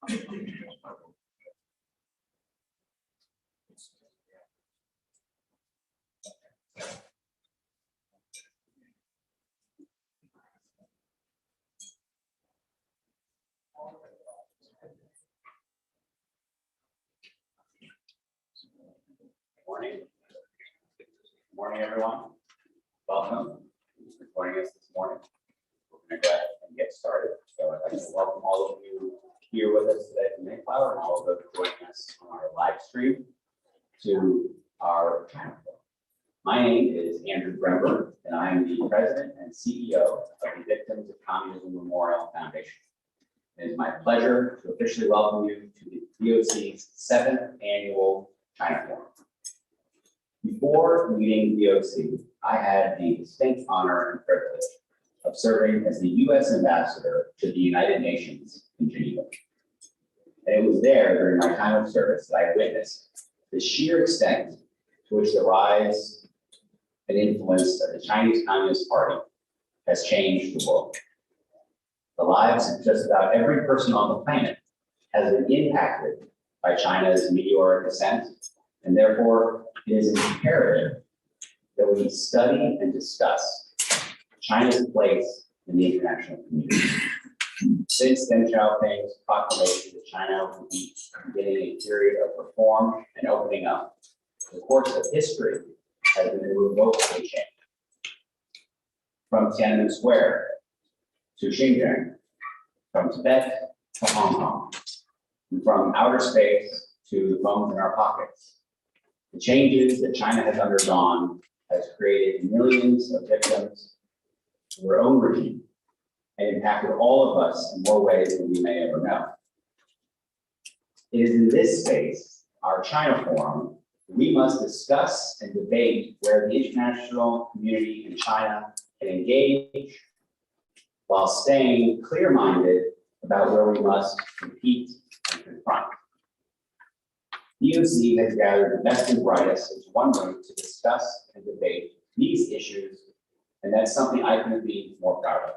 Morning. Good morning, everyone. Welcome. Thanks for joining us this morning. We're going to go ahead and get started. So I'd like to welcome all of you here with us today from Mayflower and all of those joining us on our live stream to our China Forum. My name is Andrew Bremberg, and I am the President and CEO of the Victims of Communism Memorial Foundation. It is my pleasure to officially welcome you to the DOC's 7th Annual China Forum. Before leading the DOC, I had the distinct honor and privilege of serving as the U.S. Ambassador to the United Nations in Geneva. And it was there during my time of service that I witnessed the sheer extent to which the rise and influence of the Chinese Communist Party has changed the world. The lives of just about every person on the planet has been impacted by China's meteoric ascent, and therefore it is imperative that we study and discuss China's place in the international community. Since Deng Xiaoping's proclamation that China would be beginning a period of reform and opening up, the course of history has been irrevocably changed. From Tiananmen Square to Xinjiang, from Tibet to Hong Kong, and from outer space to the phones in our pockets. The changes that China has undergone has created millions of victims of their own regime and impacted all of us in more ways than we may ever know. It is in this space, our China Forum, we must discuss and debate where the international community in China can engage while staying clear-minded about where we must compete and confront. DOC has gathered the best and brightest into one room to discuss and debate these issues, and that's something I couldn't be more proud of.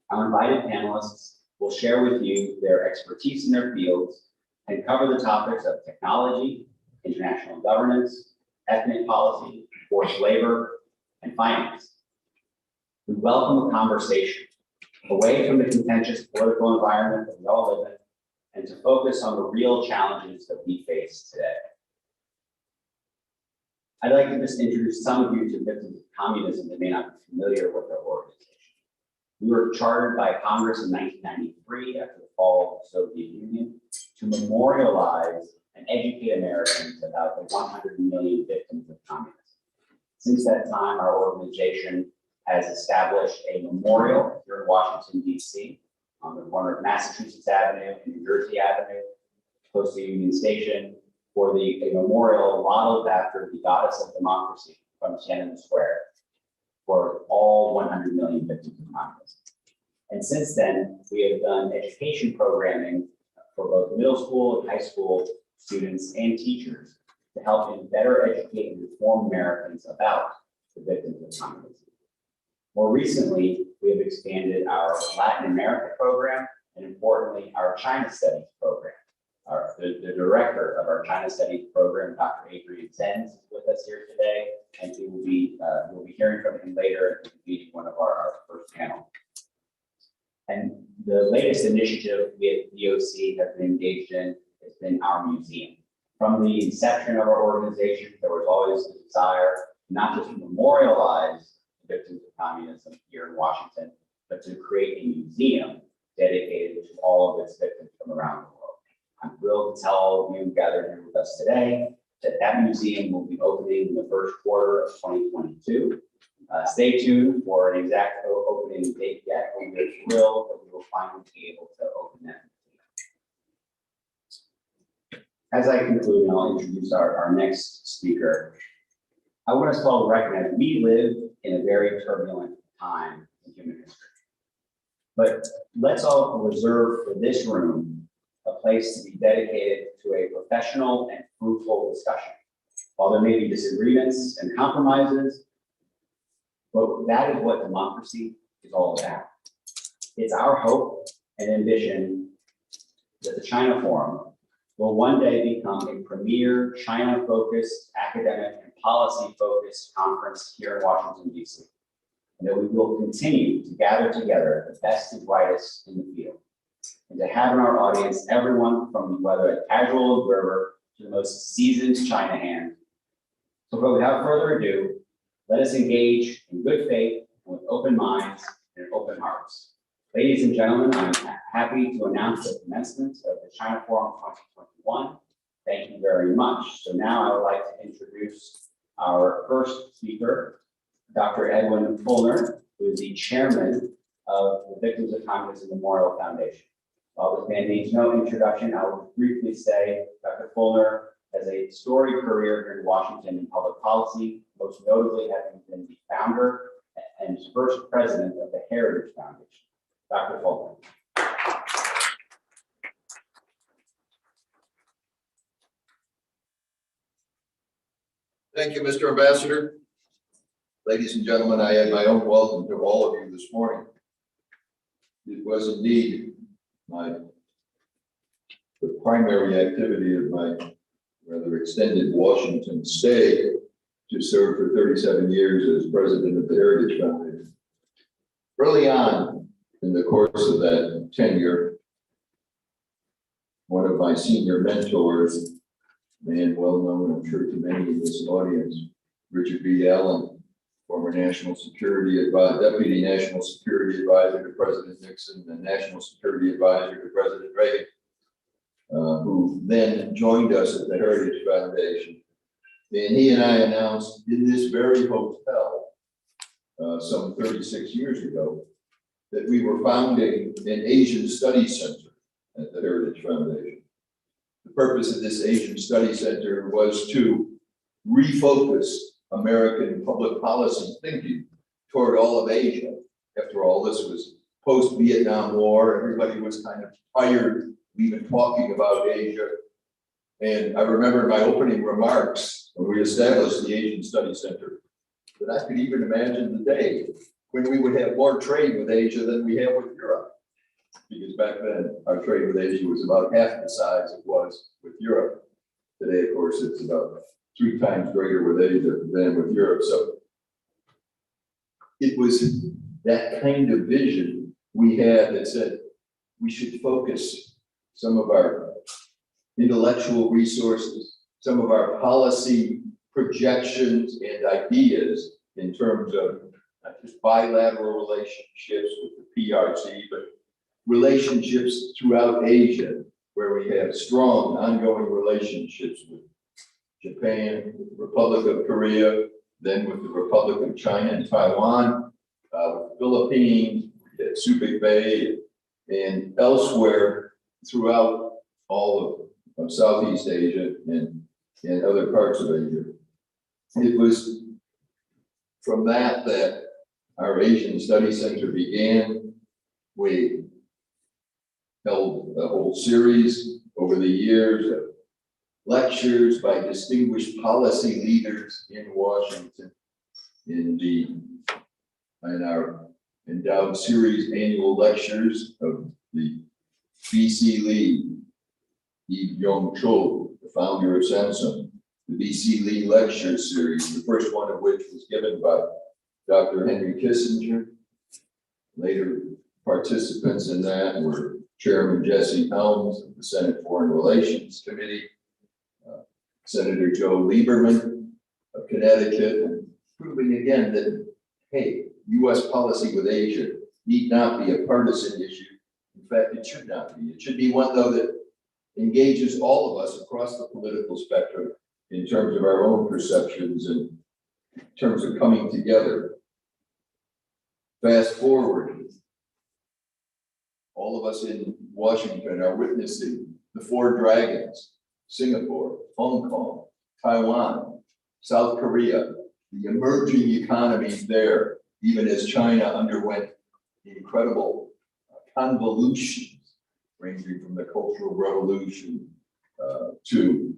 Our invited panelists will share with you their expertise in their fields and cover the topics of technology, international governance, ethnic policy, forced labor, and finance. We welcome a conversation away from the contentious political environment that we all live in, and to focus on the real challenges that we face today. I'd like to just introduce some of you to victims of communism that may not be familiar with our organization. We were chartered by Congress in 1993 after the fall of the Soviet Union to memorialize and educate Americans about the 100 million victims of communism. Since that time, our organization has established a memorial here in Washington, D.C., on the corner of Massachusetts Avenue and New Jersey Avenue, close to Union Station, for a memorial modeled after the goddess of democracy from Tiananmen Square for all 100 million victims of communism. And since then, we have done education programming for both middle school and high school students and teachers to help them better educate and inform Americans about the victims of communism. More recently, we have expanded our Latin America program and, importantly, our China Studies program. The director of our China Studies program, Dr. Adrian Zenz, is with us here today, and we'll be hearing from him later at leading one of our first panel. And the latest initiative we at DOC have been engaged in has been our museum. From the inception of our organization, there was always the desire not just to memorialize victims of communism here in Washington, but to create a museum dedicated to all of its victims from around the world. I'm thrilled to tell all of you gathered here with us today that museum will be opening in the first quarter of 2022. Stay tuned for an exact opening date yet. We're thrilled that we will finally be able to open that museum. As I conclude, and I'll introduce our next speaker, I want us to all recognize we live in a very turbulent time in human history. But let's all reserve for this room a place to be dedicated to a professional and fruitful discussion. While there may be disagreements and compromises, but that is what democracy is all about. It's our hope and ambition that the China Forum will one day become a premier China-focused, academic, and policy-focused conference here in Washington, D.C., and that we will continue to gather together the best and brightest in the field, and to have in our audience everyone from whether a casual observer to the most seasoned China hand. So without further ado, let us engage in good faith with open minds and open hearts. Ladies and gentlemen, I'm happy to announce the commencement of the China Forum 2021. Thank you very much. So now I would like to introduce our first speaker, Dr. Edwin Fulner, who is the chairman of the Victims of Communism Memorial Foundation. While this man needs no introduction, I will briefly say Dr. Fulner has a storied career here in Washington in public policy, most notably having been the founder and first president of the Heritage Foundation. Dr. Fulner. Thank you, Mr. Ambassador. Ladies and gentlemen, I add my own welcome to all of you this morning. It was indeed the primary activity of my rather extended Washington stay to serve for 37 years as president of the Heritage Foundation. Early on in the course of that tenure, one of my senior mentors, man well known, I'm sure, to many in this audience, Richard B. Allen, former National Security Advisor, Deputy National Security Advisor to President Nixon and National Security Advisor to President Reagan, who then joined us at the Heritage Foundation. And he and I announced in this very hotel some 36 years ago that we were founding an Asian Studies Center at the Heritage Foundation. The purpose of this Asian Studies Center was to refocus American public policy thinking toward all of Asia. After all, this was post-Vietnam War. Everybody was kind of tired of even talking about Asia. And I remember in my opening remarks when we established the Asian Studies Center that I could even imagine the day when we would have more trade with Asia than we have with Europe. Because back then, our trade with Asia was about half the size it was with Europe. Today, of course, it's about 3 times greater with Asia than with Europe. So it was that kind of vision we had that said we should focus some of our intellectual resources, some of our policy projections and ideas in terms of not just bilateral relationships with the PRC, but relationships throughout Asia, where we have strong ongoing relationships with Japan, with the Republic of Korea, then with the Republic of China and Taiwan, with the Philippines, Subic Bay, and elsewhere throughout all of Southeast Asia and other parts of Asia. It was from that our Asian Studies Center began. We held a whole series over the years of lectures by distinguished policy leaders in Washington in our endowed series annual lectures of the B.C. Lee, Yi Byung-chul, the founder of Samsung, the B.C. Lee lecture series, the first one of which was given by Dr. Henry Kissinger. Later participants in that were Chairman Jesse Helms of the Senate Foreign Relations Committee, Senator Joe Lieberman of Connecticut, and proving again that, hey, U.S. policy with Asia need not be a partisan issue. In fact, it should not be. It should be one, though, that engages all of us across the political spectrum in terms of our own perceptions and in terms of coming together. Fast forward, all of us in Washington are witnessing the 4 dragons: Singapore, Hong Kong, Taiwan, South Korea, the emerging economies there, even as China underwent incredible convolutions, ranging from the Cultural Revolution to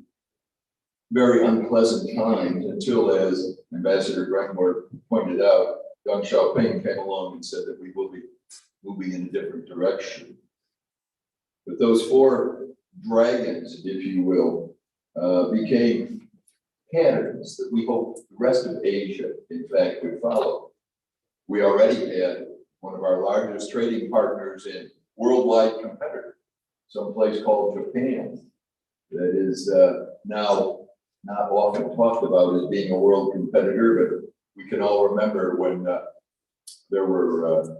very unpleasant times until, as Ambassador Grenmore pointed out, Deng Xiaoping came along and said that we will be moving in a different direction. But But those four dragons, if you will, became patterns that we hope the rest of Asia, in fact, would follow. We already had one of our largest trading partners and worldwide competitor, someplace called Japan, that is now not often talked about as being a world competitor, but we can all remember when there were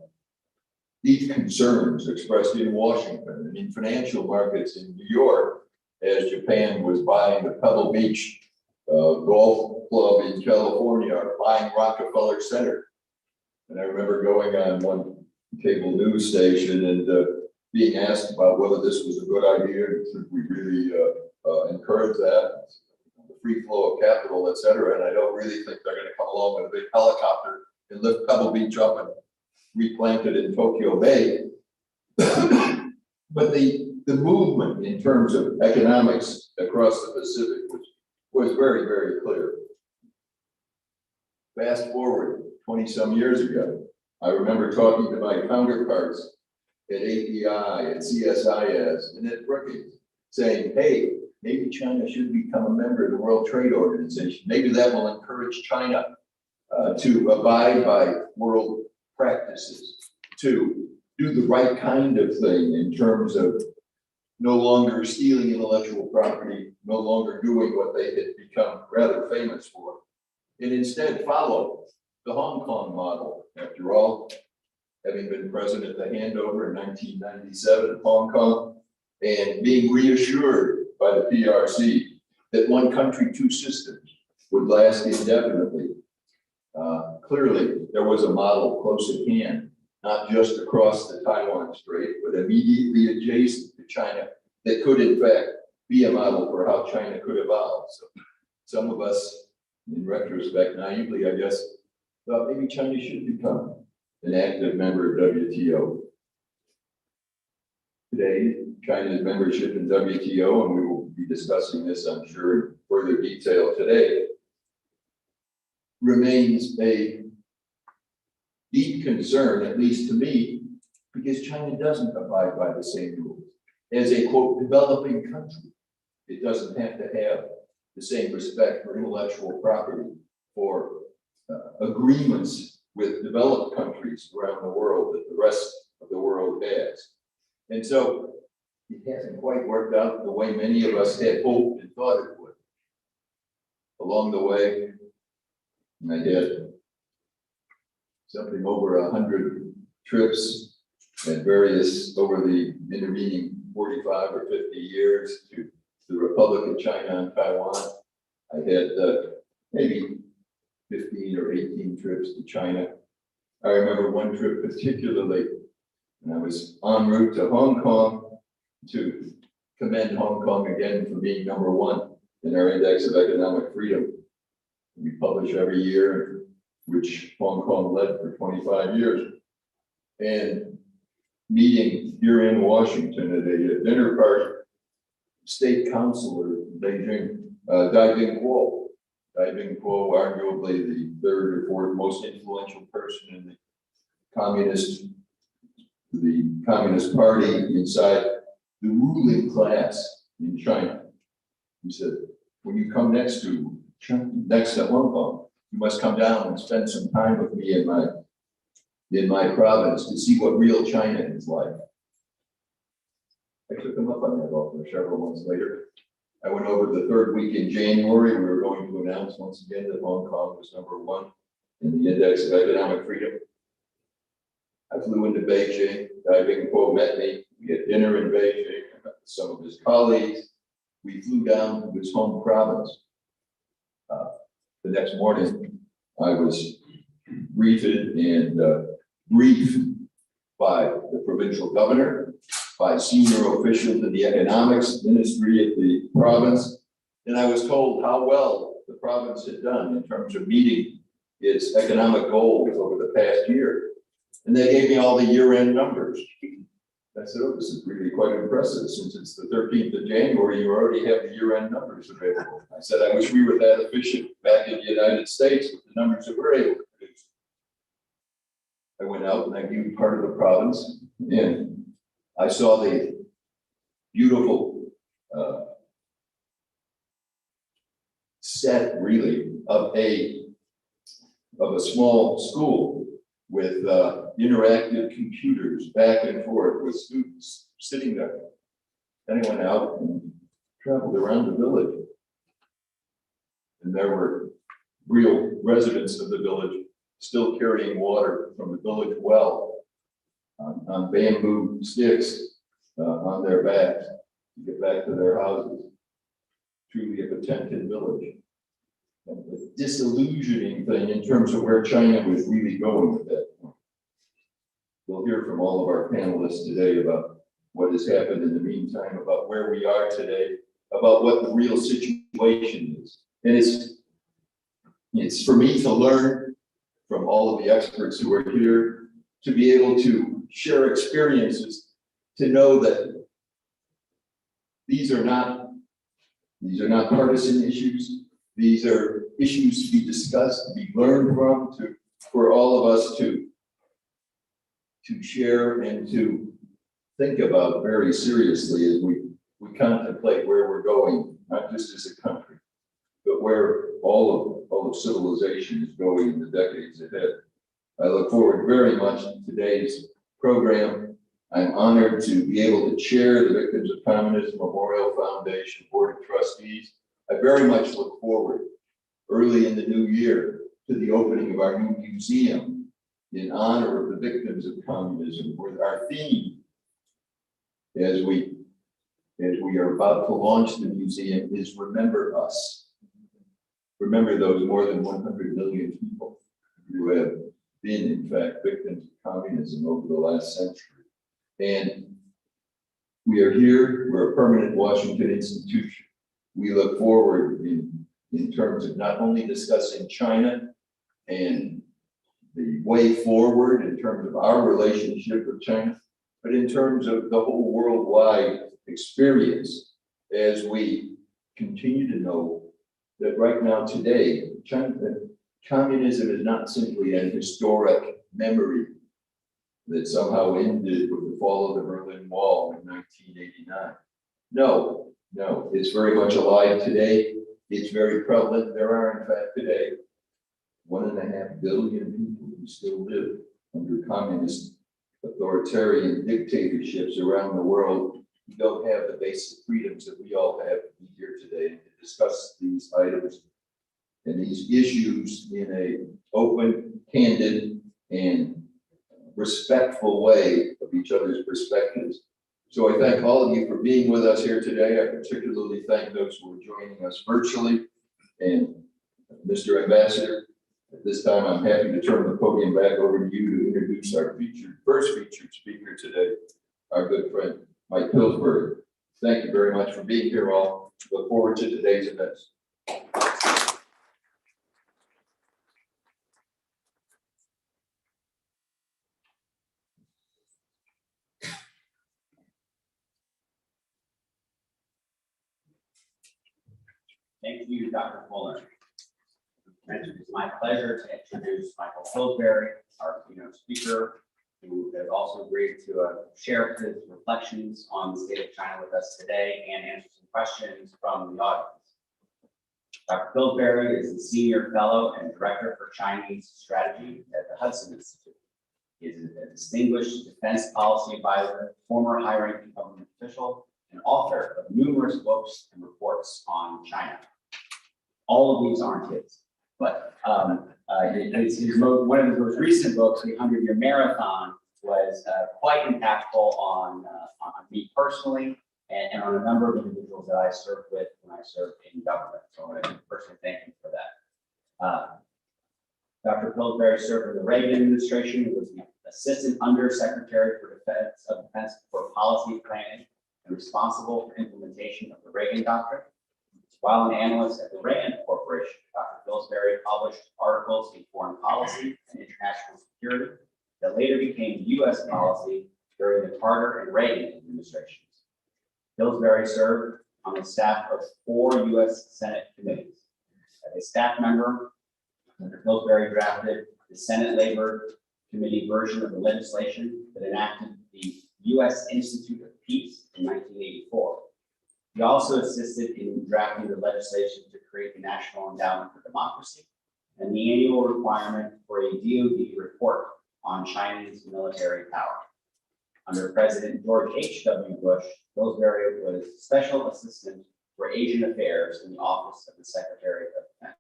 deep concerns expressed in Washington and in financial markets in New York as Japan was buying the Pebble Beach golf club in California or buying Rockefeller Center. And I remember going on one cable news station and being asked about whether this was a good idea, should we really encourage that, the free flow of capital, et cetera. And I don't really think they're going to come along with a big helicopter and lift Pebble Beach up and replant it in Tokyo Bay. But the movement in terms of economics across the Pacific was very, very clear. Fast forward 20 some years ago, I remember talking to my counterparts at API, at CSIS, and at Brookings, saying, hey, maybe China should become a member of the World Trade Organization. Maybe that will encourage China to abide by world practices, to do the right kind of thing in terms of no longer stealing intellectual property, no longer doing what they had become rather famous for, and instead follow the Hong Kong model. After all, having been present at the handover in 1997 in Hong Kong and being reassured by the PRC that one country, two systems would last indefinitely. Clearly, there was a model close at hand, not just across the Taiwan Strait, but immediately adjacent to China that could, in fact, be a model for how China could evolve. So some of us, in retrospect, naively, I guess, thought maybe China should become an active member of WTO. Today, China's membership in WTO, and we will be discussing this, I'm sure, in further detail today, remains a deep concern, at least to me, because China doesn't abide by the same rules. As a, quote, developing country, it doesn't have to have the same respect for intellectual property, for agreements with developed countries around the world that the rest of the world has. And so it hasn't quite worked out the way many of us had hoped and thought it would. Along the way, I had something over 100 trips at various, over the intervening 45 or 50 years to the Republic of China and Taiwan. I had maybe 15 or 18 trips to China. I remember one trip particularly, and I was en route to Hong Kong to commend Hong Kong again for being #1 in our Index of Economic Freedom. We publish every year, which Hong Kong led for 25 years. And meeting here in Washington at a dinner party, State Councilor Beijing, Dai Bing-kuo. Dai Bing-kuo, arguably the third or fourth most influential person in the Communist Party inside the ruling class in China. He said, when you come next to Hong Kong, you must come down and spend some time with me in my province to see what real China is like. I took him up on that offer several months later. I went over the third week in January. We were going to announce once again that Hong Kong was #1 in the Index of Economic Freedom. I flew into Beijing. Dai Bing-kuo met me. We had dinner in Beijing. I met some of his colleagues. We flew down to his home province. The next morning, I was greeted and briefed by the provincial governor, by senior officials in the economics ministry at the province, and I was told how well the province had done in terms of meeting its economic goals over the past year. And they gave me all the year-end numbers. I said, oh, this is really quite impressive. Since it's the 13th of January, you already have the year-end numbers available. I said, I wish we were that efficient back in the United States with the numbers that we're able to produce. I went out and I viewed part of the province, and I saw the beautiful set, really, of a small school with interactive computers back and forth with students sitting there. Then I went out and traveled around the village. And there were real residents of the village still carrying water from the village well on bamboo sticks on their backs to get back to their houses. Truly a Potemkin village. And the disillusioning thing in terms of where China was really going with that. We'll hear from all of our panelists today about what has happened in the meantime, about where we are today, about what the real situation is. And it's for me to learn from all of the experts who are here, to be able to share experiences, to know that these are not partisan issues. These are issues to be discussed, to be learned from, for all of us to share and to think about very seriously as we contemplate where we're going, not just as a country, but where all of civilization is going in the decades ahead. I look forward very much to today's program. I'm honored to be able to chair the Victims of Communism Memorial Foundation Board of Trustees. I very much look forward early in the new year to the opening of our new museum in honor of the victims of communism, where our theme, as we are about to launch the museum, is Remember Us. Remember those more than 100 million people who have been, in fact, victims of communism over the last century. And we are here, we're a permanent Washington institution. We look forward in terms of not only discussing China and the way forward in terms of our relationship with China, but in terms of the whole worldwide experience, as we continue to know that right now today, communism is not simply an historic memory that somehow ended with the fall of the Berlin Wall in 1989. No, it's very much alive today. It's very prevalent. There are, in fact, today, 1.5 billion people who still live under communist authoritarian dictatorships around the world who don't have the basic freedoms that we all have to be here today to discuss these items and these issues in an open, candid, and respectful way of each other's perspectives. So I thank all of you for being with us here today. I particularly thank those who are joining us virtually. And Mr. Ambassador, at this time, I'm happy to turn the podium back over to you to introduce our first featured speaker today, our good friend, Mike Pillsbury. Thank you very much for being here all. Look forward to today's events. Thank you, Dr. Fuller. It's my pleasure to introduce Michael Pillsbury, our keynote speaker, who has also agreed to share his reflections on the state of China with us today and answer some questions from the audience. Dr. Pillsbury is the Senior Fellow and Director for Chinese Strategy at the Hudson Institute. He is a distinguished defense policy advisor, former high-ranking government official, and author of numerous books and reports on China. All of these aren't his, but one of his most recent books, The 100-Year Marathon, was quite impactful on me personally and on a number of individuals that I served with when I served in government. So I want to personally thank him for that. Dr. Pillsbury served in the Reagan administration. He was the Assistant Undersecretary for Defense for Policy Planning and responsible for implementation of the Reagan Doctrine. While an analyst at the Rand Corporation, Dr. Pillsbury published articles in foreign policy and international security that later became U.S. policy during the Carter and Reagan administrations. Pillsbury served on the staff of 4 U.S. Senate committees. As a staff member, Dr. Pillsbury drafted the Senate Labor Committee version of the legislation that enacted the U.S. Institute of Peace in 1984. He also assisted in drafting the legislation to create the National Endowment for Democracy and the annual requirement for a DoD report on Chinese military power. Under President George H.W. Bush, Pillsbury was Special Assistant for Asian Affairs in the Office of the Secretary of Defense.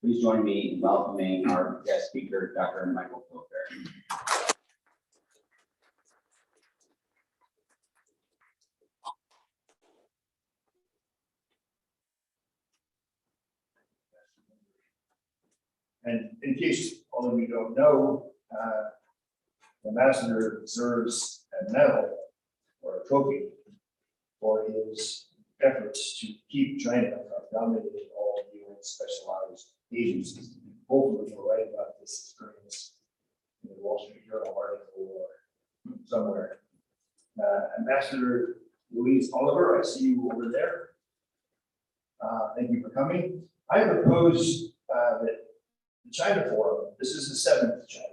Please join me in welcoming our guest speaker, Dr. Michael Pillsbury. And in case all of you don't know, the ambassador deserves a medal or a trophy for his efforts to keep China from dominating all UN specialized agencies. Hopefully, you'll write about this experience in the Wall Street Journal article or somewhere. Ambassador Louise Oliver, I see you over there. Thank you for coming. I propose that the China Forum, this is the 7th China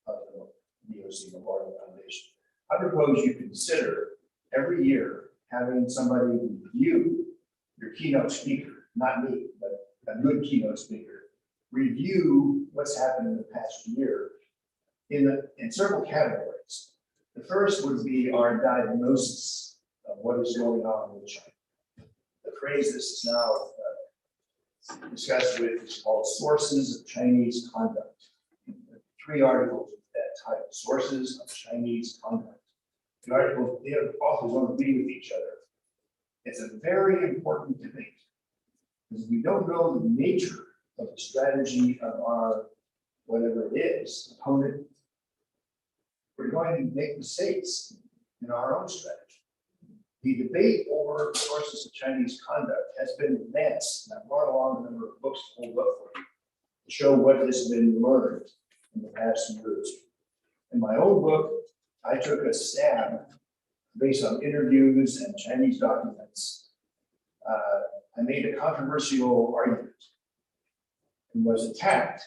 Forum of the DOC Memorial Foundation. I propose you consider every year having somebody review your keynote speaker, not me, but a good keynote speaker, review what's happened in the past year in several categories. The first would be our diagnosis of what is going on with China. The phrase this is now discussed with is called sources of Chinese conduct. 3 articles of that title, sources of Chinese conduct. The articles, the authors don't agree with each other. It's a very important debate because we don't know the nature of the strategy of our, whatever it is, opponent. We're going to make mistakes in our own strategy. The debate over sources of Chinese conduct has been advanced, and I've brought along a number of books to hold up for you to show what has been learned in the past year or 2. In my own book, I took a stab based on interviews and Chinese documents. I made a controversial argument and was attacked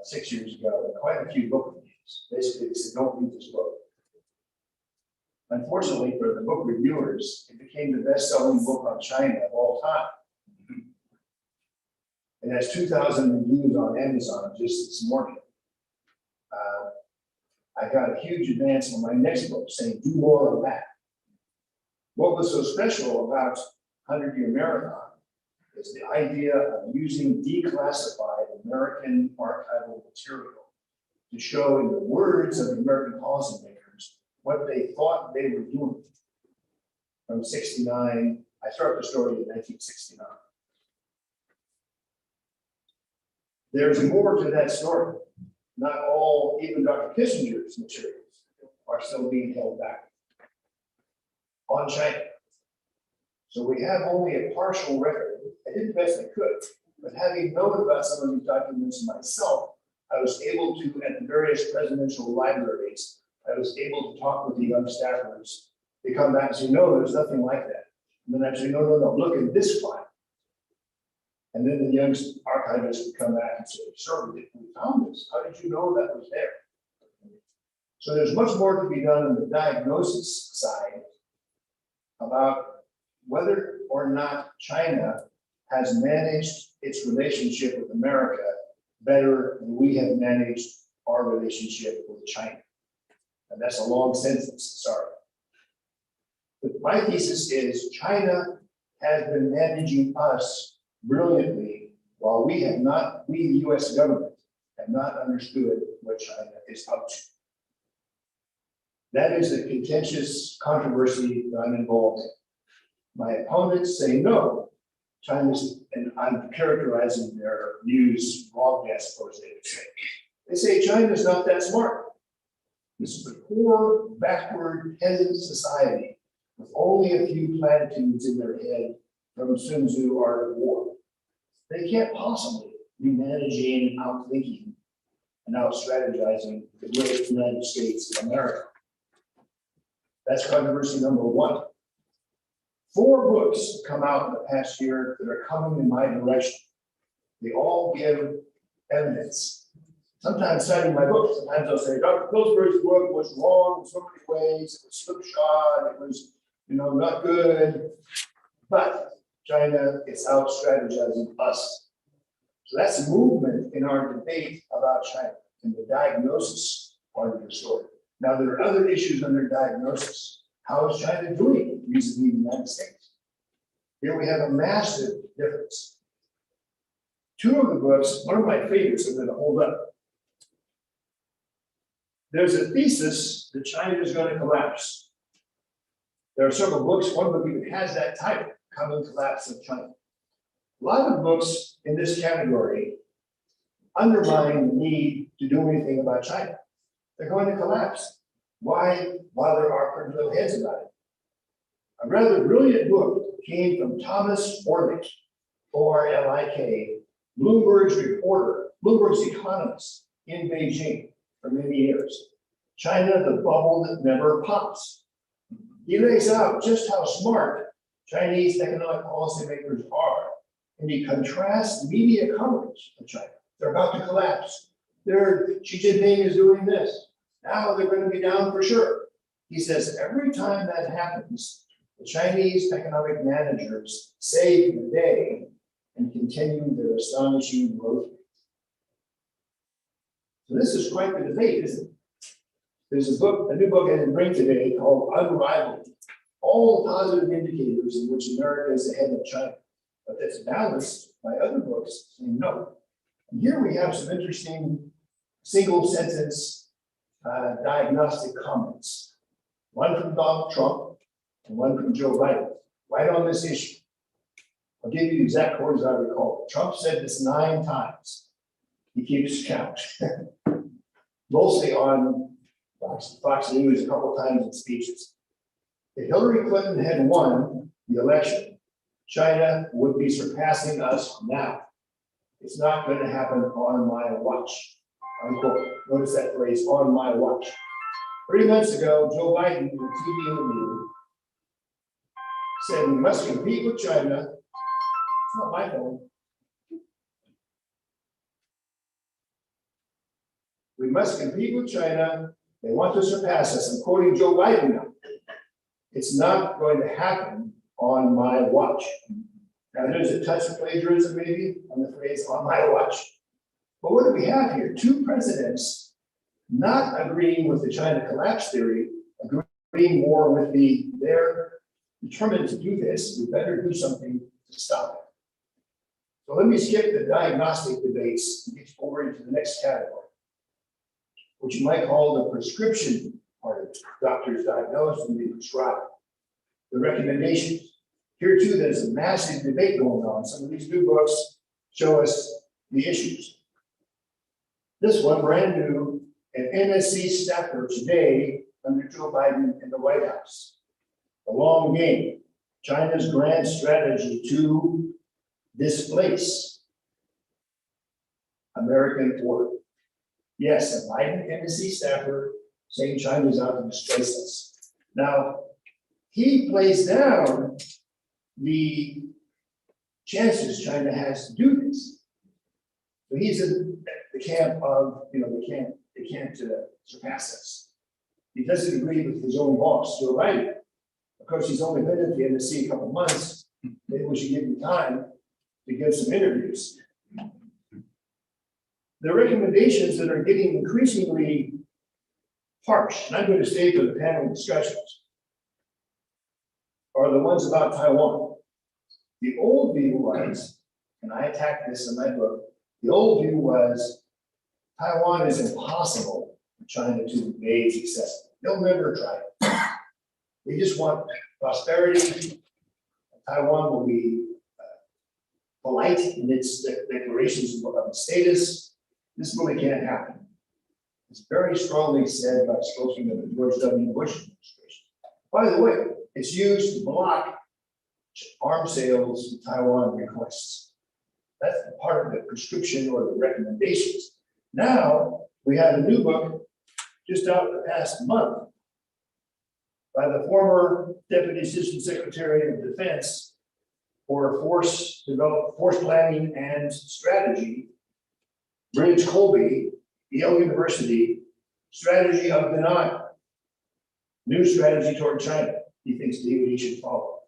6 years ago in quite a few book reviews. Basically, they said, don't read this book. Unfortunately for the book reviewers, it became the best-selling book on China of all time. It has 2,000 reviews on Amazon just this morning. I got a huge advance on my next book saying, do more of that. What was so special about 100-Year Marathon is the idea of using declassified American archival material to show in the words of the American policymakers what they thought they were doing from 69. I start the story in 1969. There's more to that story. Not all, even Dr. Kissinger's materials are still being held back on China. So we have only a partial record. I did the best I could, but having known about some of these documents myself, I was able to, at the various presidential libraries, I was able to talk with the young staffers. They come back and say, no, there's nothing like that. And then I say, no, look at this file. And then the young archivist would come back and say, sir, we found this. How did you know that was there? So there's much more to be done on the diagnosis side about whether or not China has managed its relationship with America better than we have managed our relationship with China. And that's a long sentence, sorry. But my thesis is China has been managing us brilliantly while we have not, we, the U.S. government, have not understood what China is up to. That is the contentious controversy that I'm involved in. My opponents say no, China's, and I'm characterizing their views wrongly, I suppose they would say. They say China's not that smart. This is a poor, backward, peasant society with only a few platitudes in their head from Sun Tzu, Art of War. They can't possibly be managing, outthinking, and out-strategizing the great United States of America. That's controversy number 1. 4 books come out in the past year that are coming in my direction. They all give evidence. Sometimes citing my book, sometimes they'll say, Dr. Pillsbury's book was wrong in so many ways, it was slipshod, it was not good, but China is out strategizing us. So that's movement in our debate about China and the diagnosis part of the story. Now, there are other issues under diagnosis. How is China doing vis-a-vis the United States? Here we have a massive difference. Two of the books, one of my favorites, I'm going to hold up. There's a thesis that China is going to collapse. There are several books. One book even has that title, Coming Collapse of China. A lot of books in this category undermine the need to do anything about China. They're going to collapse. Why bother our pretty little heads about it? A rather brilliant book came from Thomas Orlik, O-R-L-I-K, Bloomberg's reporter, Bloomberg's economist in Beijing for many years. China, the bubble that never pops. He lays out just how smart Chinese economic policymakers are, and he contrasts media coverage of China. They're about to collapse. Xi Jinping is doing this. Now they're going to be down for sure. He says every time that happens, the Chinese economic managers save the day and continue their astonishing growth rate. So this is quite the debate, isn't it? There's a new book I didn't bring today called Unrivaled, all positive indicators in which America is ahead of China. But that's balanced by other books saying no. And here we have some interesting single sentence diagnostic comments. One from Donald Trump and one from Joe Biden, right on this issue. I'll give you the exact words I recall. Trump said this 9 times. He keeps count. Mostly on Fox News, a couple times in speeches. If Hillary Clinton had won the election, China would be surpassing us now. It's not going to happen on my watch. Unquote. Notice that phrase, on my watch. 3 months ago, Joe Biden in a TV interview said we must compete with China. It's not my phone. We must compete with China. They want to surpass us. I'm quoting Joe Biden now. It's not going to happen on my watch. Now, there's a touch of plagiarism maybe on the phrase on my watch. But what do we have here? 2 presidents not agreeing with the China collapse theory, agreeing more with they're determined to do this. We better do something to stop it. So let me skip the diagnostic debates and get over into the next category, which you might call the prescription part of it. Doctors diagnose and they prescribe. The recommendations. Here too, there's a massive debate going on. Some of these new books show us the issues. This one, brand new, an NSC staffer today under Joe Biden in the White House. The long game, China's grand strategy to displace American order. Yes, a Biden NSC staffer saying China's out to displace us. Now, he plays down the chances China has to do this. So he's in the camp of, they can't surpass us. He doesn't agree with his own boss, Joe Biden. Of course, he's only been at the NSC a couple months. Maybe we should give him time to give some interviews. The recommendations that are getting increasingly harsh, and I'm going to stay for the panel discussions, are the ones about Taiwan. The old view was, and I attacked this in my book, the old view was Taiwan is impossible for China to invade successfully. They'll never try it. They just want prosperity. Taiwan will be polite in its declarations of status. This really can't happen. It's very strongly said by spokesman of the George W. Bush administration. By the way, it's used to block arms sales to Taiwan requests. That's part of the prescription or the recommendations. Now, we have a new book just out the past month by the former Deputy Assistant Secretary of Defense for Force Planning and Strategy, Bridge Colby, Yale University, Strategy of Denial, New Strategy toward China. he thinks DoD should follow.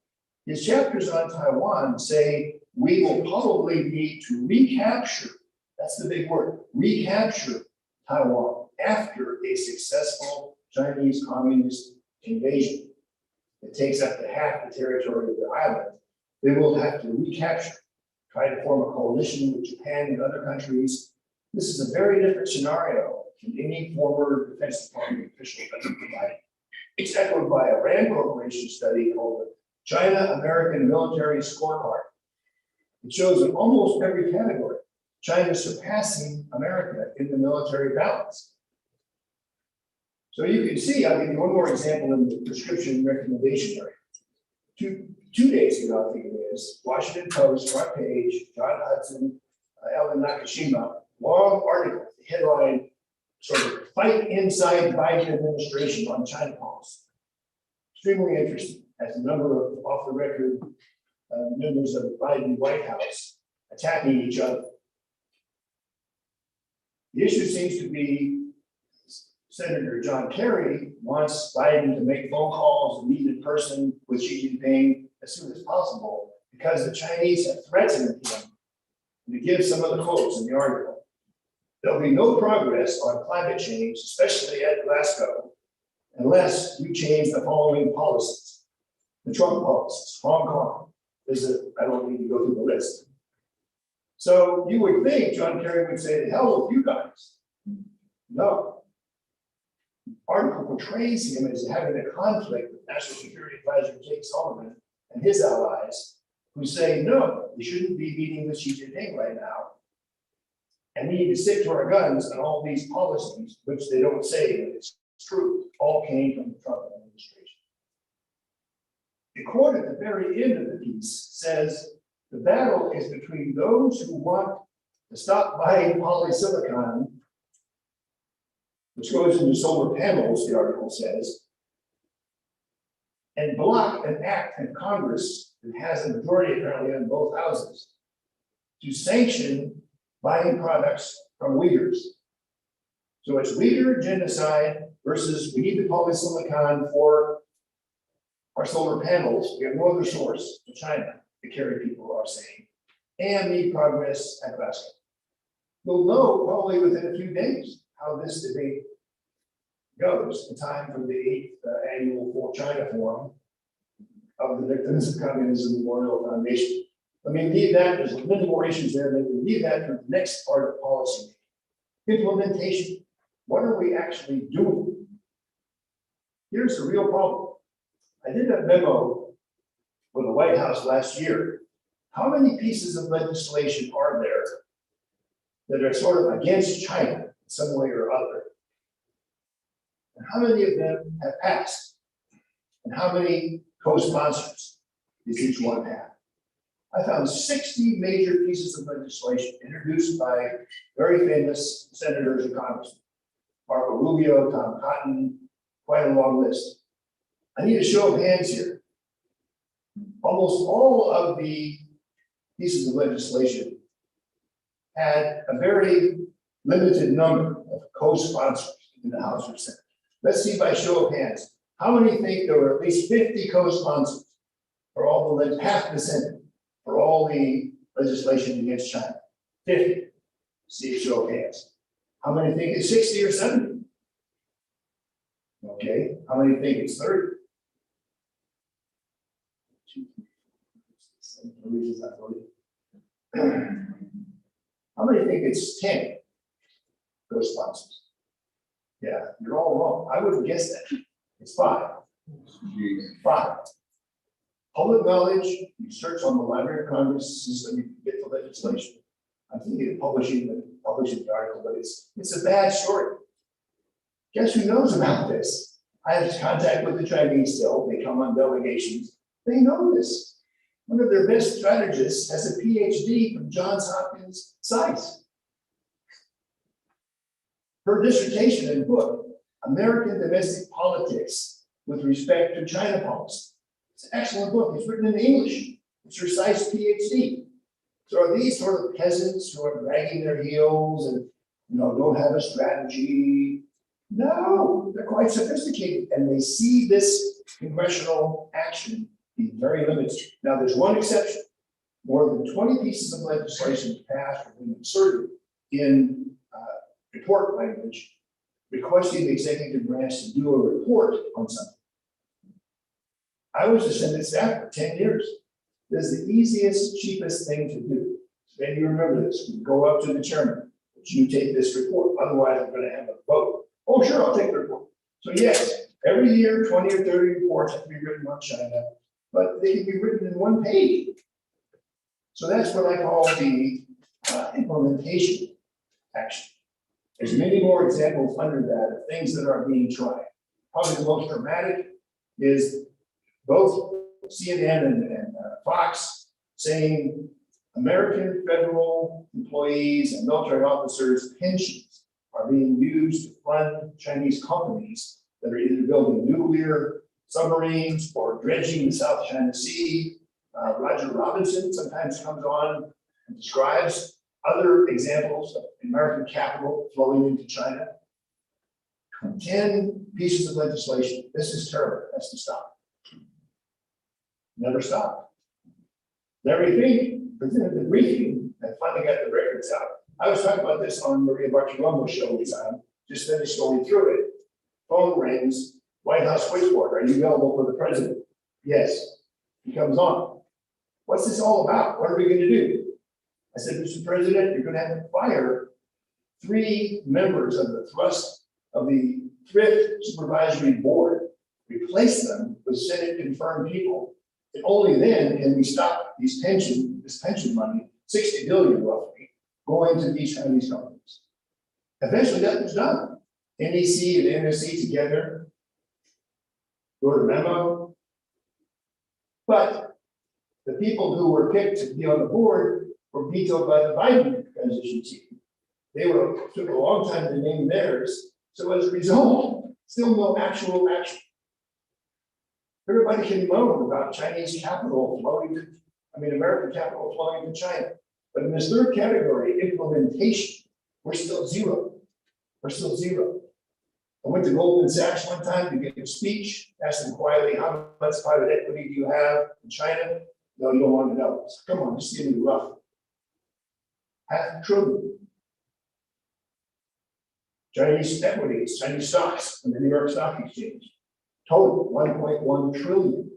His chapters on Taiwan say we will probably need to recapture, that's the big word, recapture Taiwan after a successful Chinese communist invasion that takes up to half the territory of the island. They will have to recapture, try to form a coalition with Japan and other countries. This is a very different scenario than any former Defense Department official has provided. It's echoed by a Rand Corporation study called the China American Military Scorecard. It shows in almost every category, China surpassing America in the military balance. So you can see, I'll give you one more example in the prescription recommendation area. Two days ago, I think it is, Washington Post, front page, John Hudson, Ellen Nakashima, long article, the headline, sort of fight inside Biden administration on China policy. Extremely interesting, as a number of off-the-record members of the Biden White House attacking each other. The issue seems to be Senator John Kerry wants Biden to make phone calls and meet in person with Xi Jinping as soon as possible because the Chinese have threatened him. And to give some of the quotes in the article, there'll be no progress on climate change, especially at Glasgow, unless you change the following policies. The Trump policies, Hong Kong. I don't need to go through the list. So you would think John Kerry would say, the hell with you guys. No. The article portrays him as having a conflict with National Security Advisor Jake Sullivan and his allies who say, no, we shouldn't be meeting with Xi Jinping right now. And we need to stick to our guns on all these policies, which they don't say, but it's true, all came from the Trump administration. The quote at the very end of the piece says, the battle is between those who want to stop buying polysilicon, which goes into solar panels, the article says, and block an act in Congress that has a majority apparently in both houses to sanction buying products from Uyghurs. So it's Uyghur genocide versus we need the polysilicon for our solar panels. We have no other source to China, the Kerry people are saying, and need progress at Glasgow. We'll know probably within a few days how this debate goes in time for the 8th annual For China Forum of the Victims of Communism Memorial Foundation. Let me leave that, there's many more issues there, but we leave that for the next part of policy. Implementation. What are we actually doing? Here's the real problem. I did a memo for the White House last year. How many pieces of legislation are there that are sort of against China in some way or other? And how many of them have passed? And how many co-sponsors does each one have? I found 60 major pieces of legislation introduced by very famous senators and congressmen. Marco Rubio, Tom Cotton, quite a long list. I need a show of hands here. Almost all of the pieces of legislation had a very limited number of co-sponsors in the House or Senate. Let's see by show of hands. How many think there were at least 50 co-sponsors for all the, half the Senate, for all the legislation against China? 50. See a show of hands. How many think it's 60 or 70? Okay. How many think it's 30? How many think it's 10 co-sponsors? Yeah, you're all wrong. I would have guessed that. It's 5. 5. Public knowledge, you search on the Library of Congress system, you get the legislation. I'm thinking of publishing the article, but it's a bad story. Guess who knows about this? I have contact with the Chinese still. They come on delegations. They know this. One of their best strategists has a PhD from Johns Hopkins SAIS. Her dissertation and book, American Domestic Politics with Respect to China Policy. It's an excellent book. It's written in English. It's her SAIS PhD. So are these sort of peasants who are dragging their heels and don't have a strategy? No, they're quite sophisticated, and they see this congressional action be very limited. Now, there's one exception. More than 20 pieces of legislation passed or been inserted in report language requesting the executive branch to do a report on something. I was a Senate staff for 10 years. This is the easiest, cheapest thing to do. Then you remember this, you go up to the chairman, but you take this report, otherwise we're gonna have a vote. Oh, sure, I'll take the report. So yes, every year, 20 or 30 reports have to be written on China, but they can be written in one page. So that's what I call the implementation action. There's many more examples under that of things that are being tried. Probably the most dramatic is both CNN and Fox saying American federal employees and military officers' pensions are being used to fund Chinese companies that are either building nuclear submarines or dredging the South China Sea. Roger Robinson sometimes comes on and describes other examples of American capital flowing into China. 10 pieces of legislation. This is terrible. It has to stop. Never stop. Larry Fink presented the briefing and finally got the records out. I was talking about this on Maria Bartiromo's show. Just finished going through it. Phone rings. White House switchboard. Are you available for the president? Yes. He comes on. What's this all about? What are we going to do? I said, Mr. President, you're going to have to fire 3 members of the Thrift Supervisory Board. Replace them with Senate confirmed people. And only then can we stop this pension money, 60 billion roughly, going to these Chinese companies. Eventually that was done. NEC and NSC together wrote a memo. But the people who were picked to be on the board were vetoed by the Biden transition team. Took a long time to name theirs. So as a result, still no actual action. Everybody can moan about Chinese capital flowing to, American capital flowing to China. But in this third category, implementation, we're still zero. We're still zero. I went to Goldman Sachs one time to give a speech, asked them quietly, how much private equity do you have in China? No, you don't want to know. Come on, just give me the rough. $500 billion. Chinese equities, Chinese stocks on the New York Stock Exchange. Total 1.1 trillion.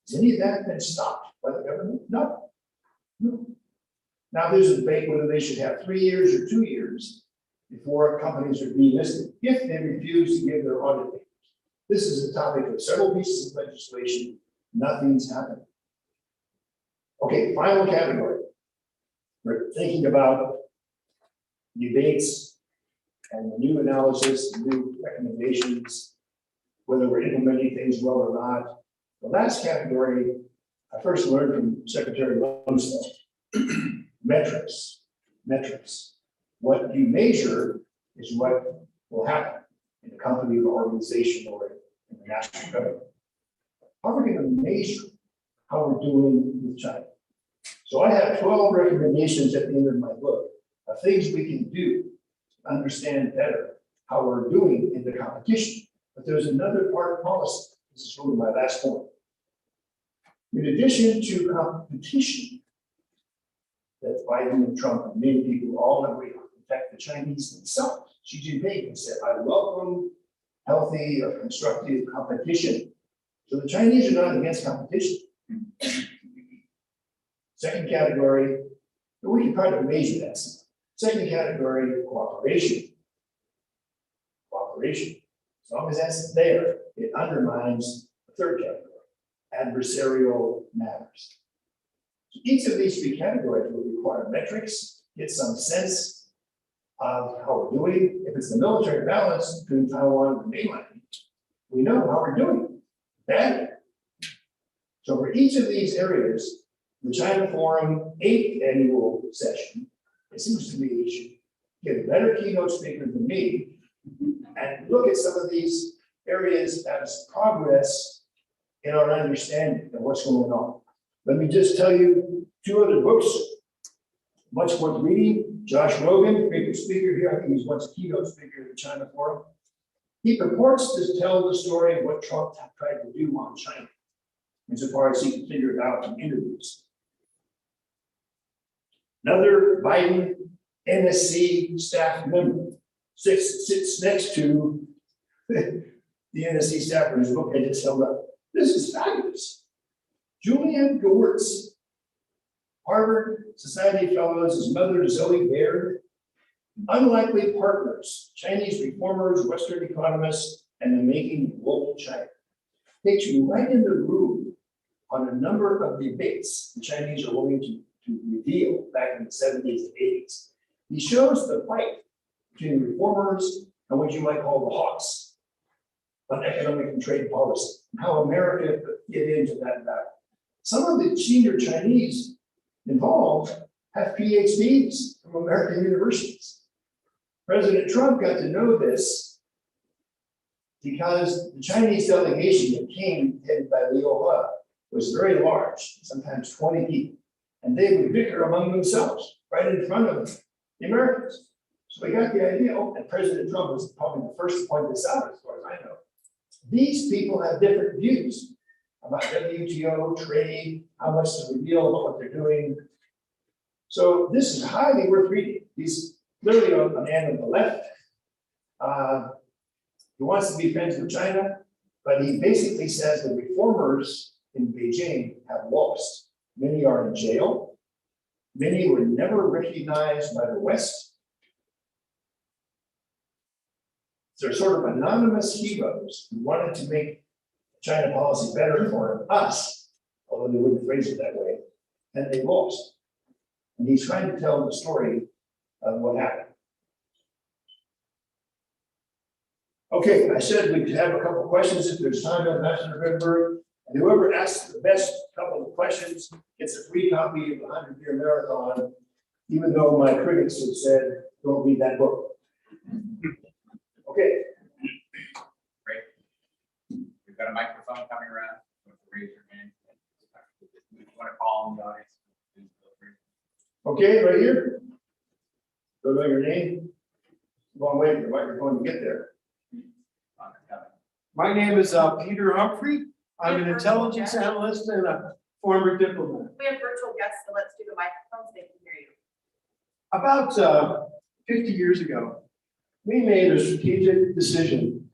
Has any of that been stopped by the government? No. No. Now there's a debate whether they should have 3 years or 2 years before companies are delisted if they refuse to give their audit papers. This is a topic of several pieces of legislation. Nothing's happened. Okay, final category. We're thinking about debates and new analysis, new recommendations, whether we're implementing things well or not. The last category, I first learned from Secretary Rumsfeld. Metrics. What you measure is what will happen in a company or organization or in the national government. How are we going to measure how we're doing with China? So I have 12 recommendations at the end of my book of things we can do to understand better how we're doing in the competition. But there's another part of policy. This is really my last point. In addition to competition, that Biden and Trump and many people all agree on. In fact, the Chinese themselves, Xi Jinping said, I welcome healthy or constructive competition. So the Chinese are not against competition. Second category, we can try to measure that. Second category, cooperation. Cooperation. As long as that's there, it undermines the third category, adversarial matters. So each of these 3 categories will require metrics, get some sense of how we're doing. If it's the military balance between Taiwan and the mainland, we know how we're doing. Badly. So for each of these areas, the China Forum 8th annual session, it seems to me we should get a better keynote speaker than me and look at some of these areas as progress in our understanding of what's going on. Let me just tell you 2 other books, much worth reading. Josh Rogan, frequent speaker here. I think he's once a keynote speaker at the China Forum. He purports to tell the story of what Trump tried to do on China, insofar as he can figure it out in interviews. Another Biden NSC staff member sits next to the NSC staffer whose book I just held up. This is fabulous. Julian Gewirtz, Harvard Society Fellows, his mother Zoe Baird, unlikely partners, Chinese reformers, Western economists, and the making of global China. Takes you right in the room on a number of debates the Chinese are willing to reveal back in the 70s and 80s. He shows the fight between reformers and what you might call the hawks on economic and trade policy, and how America could get into that battle. Some of the senior Chinese involved have PhDs from American universities. President Trump got to know this because the Chinese delegation that came headed by Liu He was very large, sometimes 20 people, and they would bicker among themselves right in front of the Americans. So they got the idea, oh, and President Trump was probably the first to point this out, as far as I know. These people have different views about WTO, trade, how much to reveal about what they're doing. So this is highly worth reading. He's clearly a man of the left. He wants to be friends with China, but he basically says the reformers in Beijing have lost. Many are in jail. Many were never recognized by the West. They're sort of anonymous heroes who wanted to make China policy better for us, although they wouldn't phrase it that way, and they lost. And he's trying to tell the story of what happened. Okay, I said we could have a couple of questions if there's time, Ambassador Goodberg. And whoever asks the best couple of questions gets a free copy of the 100-Year Marathon, even though my critics have said, don't read that book. Okay. Great. We've got a microphone coming around. Raise your hand. If you want to call on the audience, please feel free. Okay, right here. Go know your name. Long way for the microphone to get there. My name is Peter Humphrey. I'm an intelligence analyst and a former diplomat. We have virtual guests, so let's do the microphones, they can hear you. About 50 years ago, we made a strategic decision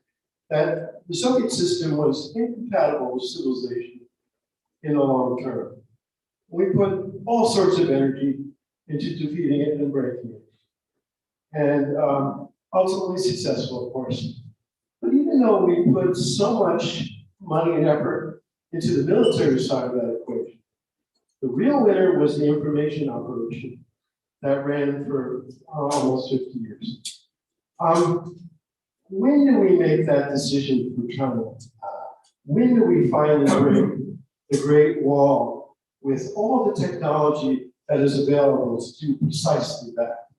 that the Soviet system was incompatible with civilization in the long term. We put all sorts of energy into defeating it and breaking it. And ultimately successful, of course. But even though we put so much money and effort into the military side of that equation, the real winner was the information operation that ran for almost 50 years. When do we make that decision for China? When do we finally bring the Great Wall with all the technology that is available to do precisely that?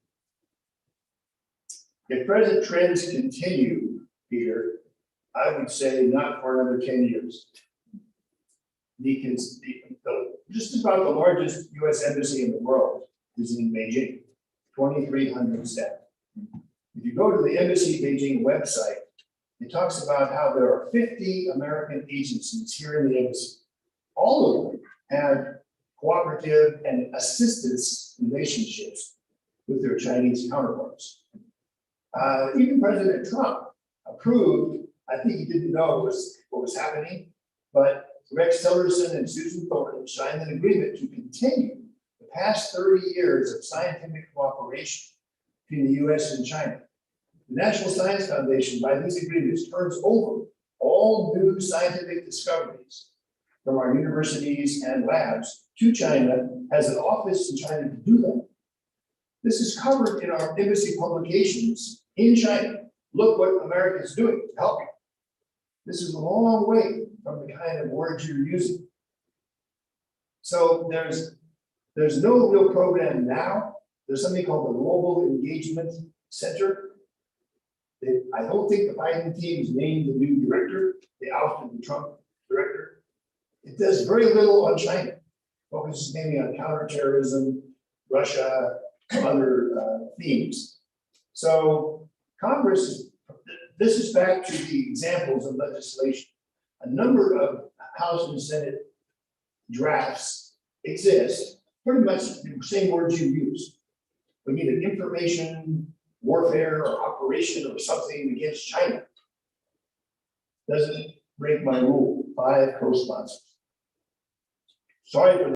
If present trends continue, Peter, I would say not for another 10 years. Just about the largest U.S. embassy in the world is in Beijing, 2,300 staff. If you go to the Embassy Beijing website, it talks about how there are 50 American agencies here in the embassy. All of them have cooperative and assistance relationships with their Chinese counterparts. Even President Trump approved, I think he didn't know what was happening, but Rex Tillerson and Susan Thornton signed an agreement to continue the past 30 years of scientific cooperation between the U.S. and China. The National Science Foundation, by these agreements, turns over all new scientific discoveries from our universities and labs to China, has an office in China to do that. This is covered in our embassy publications in China. Look what America is doing to help you. This is a long way from the kind of words you're using. So there's no real program now. There's something called the Global Engagement Center. I don't think the Biden team has named the new director. They ousted the Trump director. It does very little on China. Focuses mainly on counterterrorism, Russia, other themes. So Congress this is back to the examples of legislation. A number of House and Senate drafts exist, pretty much the same words you use. We need an information warfare or operation or something against China. Doesn't break my rule, 5 co-sponsors. Sorry for